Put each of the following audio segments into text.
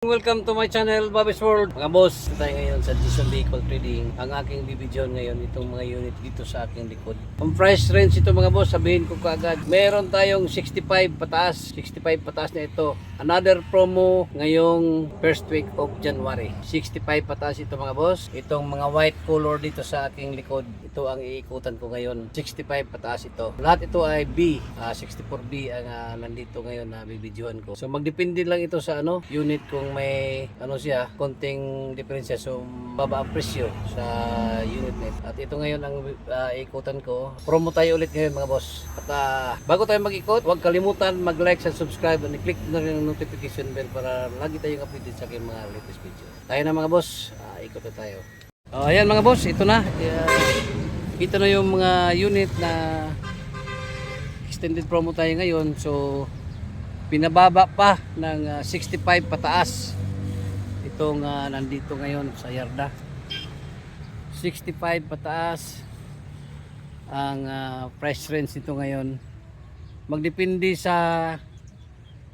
Welcome to my channel, Bobby's World. Mga boss, tayo ngayon sa Jason Vehicle Trading. Ang aking bibidyon ngayon, itong mga unit dito sa aking likod. Ang price range ito mga boss, sabihin ko kaagad. Meron tayong 65 pataas. 65 pataas na ito. Another promo ngayong first week of January. 65 pataas ito mga boss. Itong mga white color dito sa aking likod. Ito ang iikutan ko ngayon. 65 pataas ito. Lahat ito ay B. 64B ang nandito ngayon na bibidyohan ko. So magdepende lang ito sa unit kung may siya, konting diferensya, so baba ang presyo sa unit net. At ito ngayon ang ikutan ko. Promo tayo ulit ngayon mga boss. At bago tayo mag-ikot, huwag kalimutan mag-like and subscribe and i-click na rin ang notification bell para lagi tayong updated sa aking mga latest video. Tayo na mga boss, ikot na tayo. Ayan mga boss, ito na. Ito na yung mga unit na extended promo tayo ngayon. So pinababa pa ng 65 pataas itong nandito ngayon sa yarda. 65 pataas ang price range nito ngayon. Magdepende sa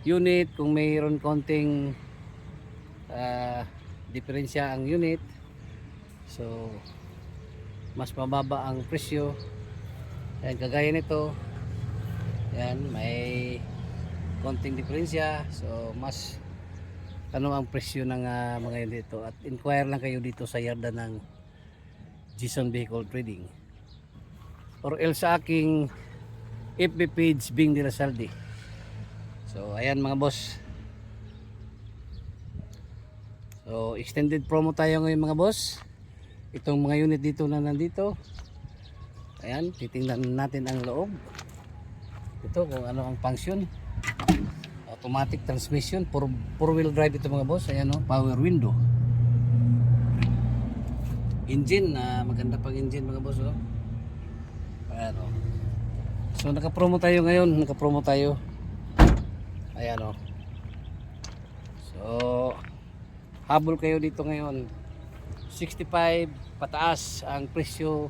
unit kung mayroon konting diferensya ang unit, so mas mababa ang presyo. Ayan, kagaya nito, ayan, may konting diferensya, so mas ang presyo ng mga yun dito. At inquire lang kayo dito sa yarda ng Jason Vehicle Trading or else sa aking FB page Bing de la Saldi. So ayan mga boss, so extended promo tayo ngayon mga boss. Itong mga unit dito na nandito, ayan, titingnan natin ang loob. Ito kung ano ang function. Automatic transmission, four wheel drive ito mga boss. Ayan power window. Engine, maganda pang engine mga boss Ayan So naka-promo tayo ngayon, Ayan So habol kayo dito ngayon. 65 pataas ang presyo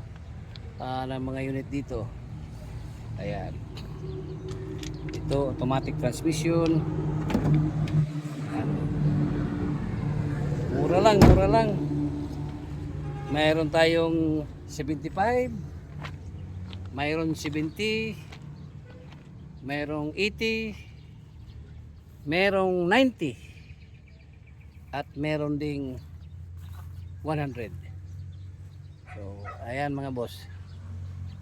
ng mga unit dito. Ayan. Ito automatic transmission. Ayan. Mura lang. Mayroon tayong 75, mayroon 70, mayroong 80, mayroong 90, at mayroon ding 100. So ayan mga boss,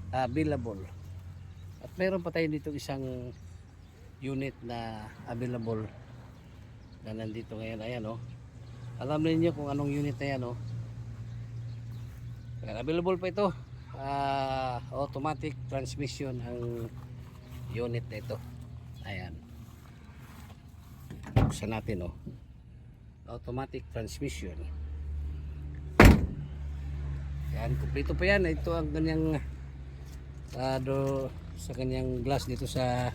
available. At mayroon pa tayo dito isang unit na available na nandito ngayon. Ayan alam niyo kung anong unit na yan available pa ito. Automatic transmission ang unit na ito. Ayan, buksan natin automatic transmission. Ayan, kumpleto pa yan. Ito ang kanyang sa kanyang glass dito sa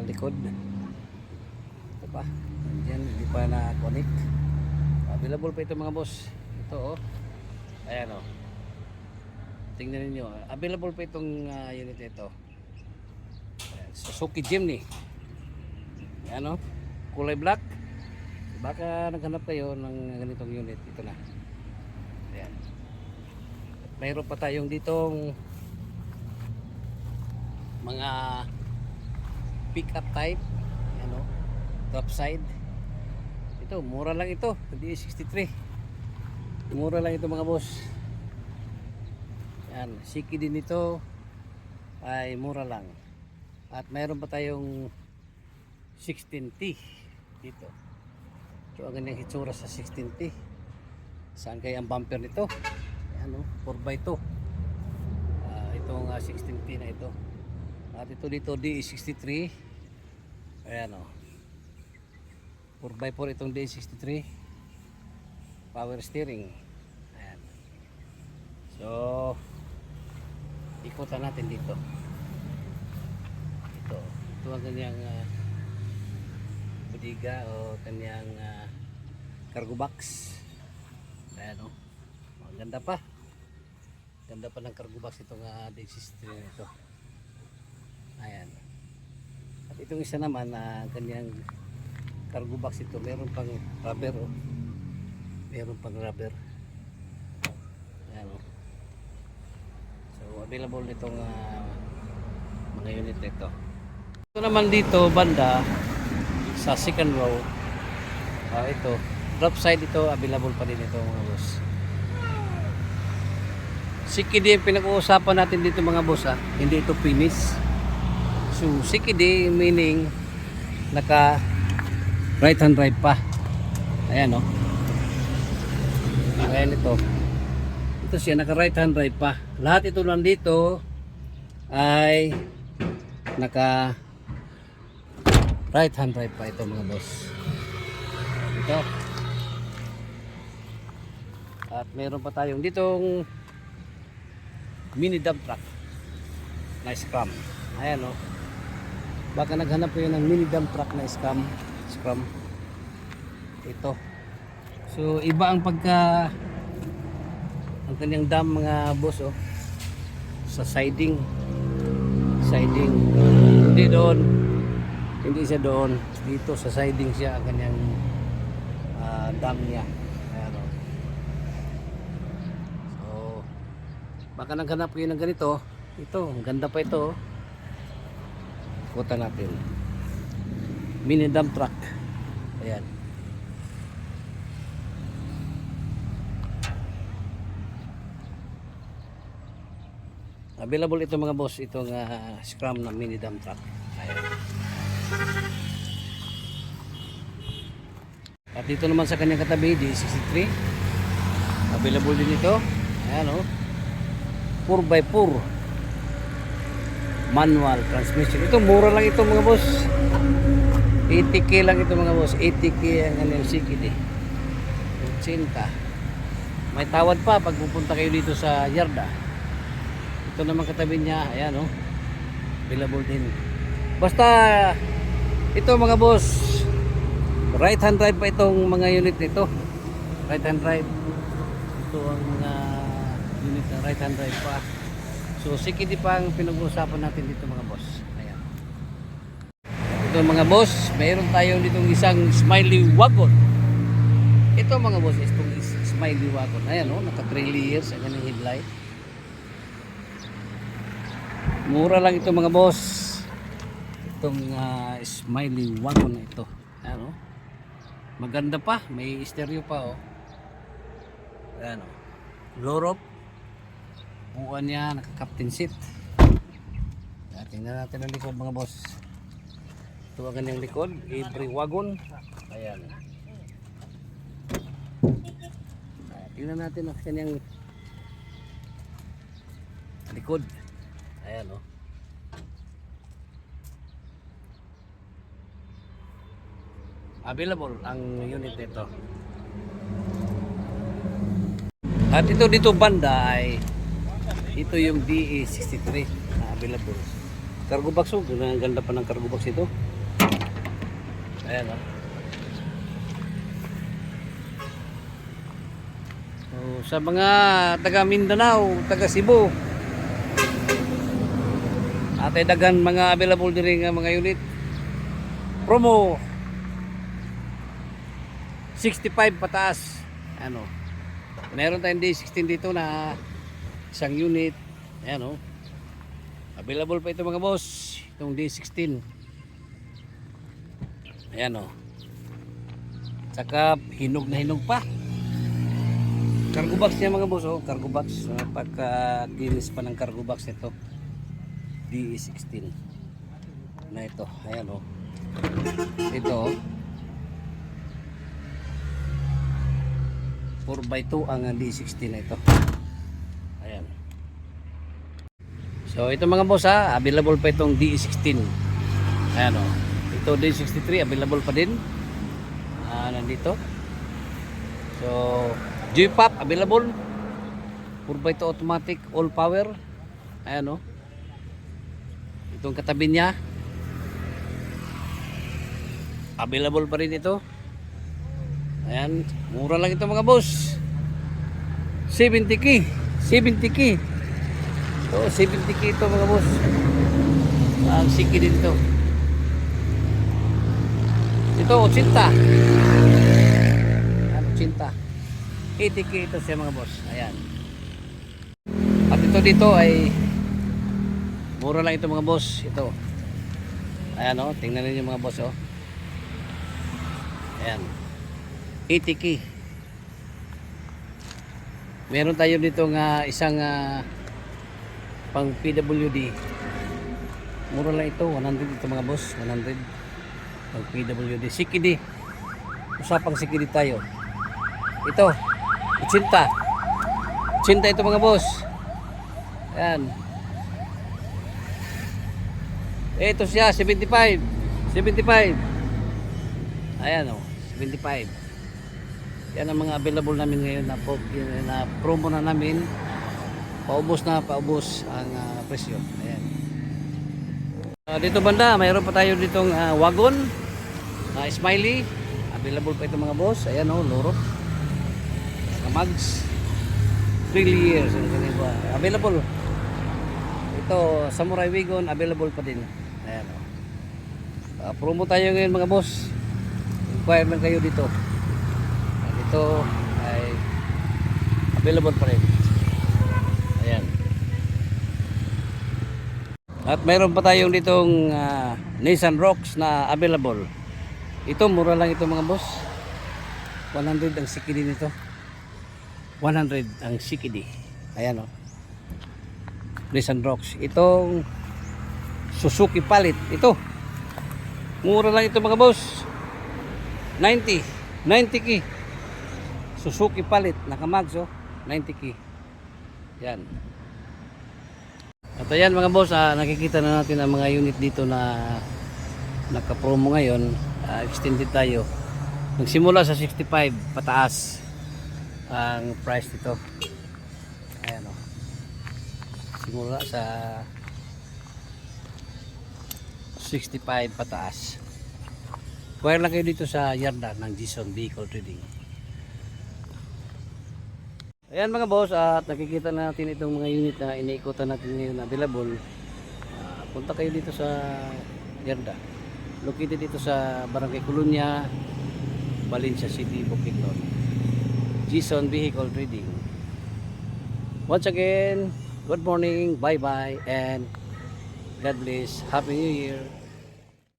likod. Ito pa, yan, hindi pa na-connect. Available pa ito mga boss. Ito ayan tingnan niyo, available pa itong unit ito. Ayan, Suzuki Jimny. Ayan kulay black. Baka naghanap kayo ng ganitong unit, ito na. Ayan. Mayroon pa tayong ditong mga pick up type, top side. Ito mura lang ito, D63. Mura lang ito mga boss. Yan, siki din ito ay mura lang. At mayroon pa tayong 16T dito. Ito ang ganyang hitsura sa 16T. Saan kaya ang bumper nito? Ayan 4x2. Itong 16T na ito. At ito dito D63. Ayan 4x4 itong D63. Power steering. Ayan. So ikutan natin dito. Ito ang kanyang bodega o kanyang cargo box. Ayan ganda pa ng cargo box itong D63 nito. Ayan. At itong isa naman kanyang cargo box ito. Meron pang rubber, oh. Meron pang rubber. Ayan, oh. So available nitong mga unit nito. Ito naman dito banda sa second row. Ito, drop side ito, available pa din ito mga boss. CKD yung pinag-uusapan natin dito mga boss, hindi ito finish. So CKD meaning naka right hand drive pa. Ayan, oh. Ayan ito. Ito siya, naka right hand drive pa. Lahat ito nandito ay naka right hand drive pa ito mga boss. Ito. At meron pa tayong ditong mini dump truck na scrum. Ayan, oh. Baka naghanap kayo ng mini dump truck na scrum. Ito. So iba ang ang kanyang dam mga boss, oh. Sa siding. Hindi doon. Hindi siya doon. Dito sa siding siya ang kanyang dam niya. Ayan, oh. So baka naghanap kayo ng ganito. Ito, ang ganda pa ito, oh. Ikutan natin. Mini dump truck. Ayan. Available ito mga boss, itong scrum na mini dump truck. Ayan. At dito naman sa kanyang katabi, D63. Available din ito. Ayan, oh. 4x4 manual transmission. Ito mura lang ito mga boss. 80k lang ito mga boss. 80k ang kanyang CKD. 80. May tawad pa pag pupunta kayo dito sa yarda. Ito naman katabi niya. Ayan, oh. Available din. Basta ito mga boss, right hand drive pa itong mga unit nito. Right hand drive. Ito ang mga unit na right hand drive pa. So CKD pa ang pinag-uusapan natin dito mga boss. Ayan. Ito mga boss, mayroon tayo ditong isang smiley wagon. Ito mga boss, itong smiley wagon. Ayan, oh, naka 3 layers ang kanyang headlight. Mura lang ito mga boss. Itong smiley wagon na ito. Ayan, oh. Maganda pa, may stereo pa, oh. Ayan, oh. Low rope. Buuan niya, naka-captain seat. Tingnan natin ang likod mga boss. Ito ang kanyang likod, every wagon. Ayan. Tingnan natin ang kanyang likod. Ayan, oh. Available ang unit nito. At ito dito banda ay ito yung DE63 na available. Cargo box, oh. Ang ganda pa ng cargo box ito. Ayan, oh. So, sa mga taga Mindanao, taga Cebu, atay dagan mga available din nga mga unit. Promo 65 pataas. Ano? Meron tayong D16 dito na isang unit. Ayan, oh. Available pa ito mga boss. Itong D16. Ayan, oh. Saka hinog na hinog pa. Cargo box niya mga boss, oh. Cargo box. Pagka-ginis pa ng cargo box ito. D16 na ito. Ayan, oh. Ito, oh. 4x2 ang D16 na ito. Ayan. So ito mga boss, available pa itong D16. Ayan, o. Ito D63 available pa din. Nandito. So J-Pop available. 4x2 automatic all power. Ayan, o. Itong katabi niya available pa rin ito. Ayan, mura lang ito mga boss. 70k. 70k. So, 70k ito mga boss. Ang siki din ito. Ito, 80. Ayan, 80. 80k ito siya mga boss. Ayan. At ito dito ay mura lang ito mga boss. Ito. Ayan o, tingnan ninyo mga boss o. Ayan. 80k. Meron tayo dito nga isang pang PWD. Mura lang ito, 100 ito mga boss, 100 pang PWD. CKD. Usapang CKD tayo. Ito, 80. 80 ito mga boss. Ayan. Ito siya, 75. 75. Ayan o, 75. Yan ang mga available namin ngayon na promo na namin. Paubos ang presyo. Ayan. Dito banda, mayroon pa tayo ditong wagon. Smiley. Available pa ito mga boss. Ayan o, loro. Mags. 3 years. Available. Ito, Samurai Wagon, available pa din. Ayan o. Promo tayo ngayon mga boss. Inquire lang kayo dito. Ito ay available pa rin. Ayan. At mayroon pa tayong ditong Nissan Rocks na available. Ito mura lang ito mga boss. 100 ang CKD nito. 100 ang CKD. Ayan o. Nissan Rocks. Itong Suzuki Palit. Ito. Mura lang ito mga boss. 90. 90k. Suzuki Palit. Nakamags o. 90k. Yan. At ayan mga boss. Nakikita na natin ang mga unit dito na nakapromo ngayon. Extended tayo. Nagsimula sa 65 pataas ang price nito. Ayan o. Simula sa 65 pataas. Kuha lang kayo dito sa yarda ng Jason Vehicle Trading. Ayan mga boss, at nakikita natin itong mga unit na iniikutan natin ngayon available. Punta kayo dito sa yarda. Located dito sa Barangay Colonia, Valencia City, Bukidnon. Jason Vehicle Trading. Once again, good morning, bye bye, and God bless. Happy New Year.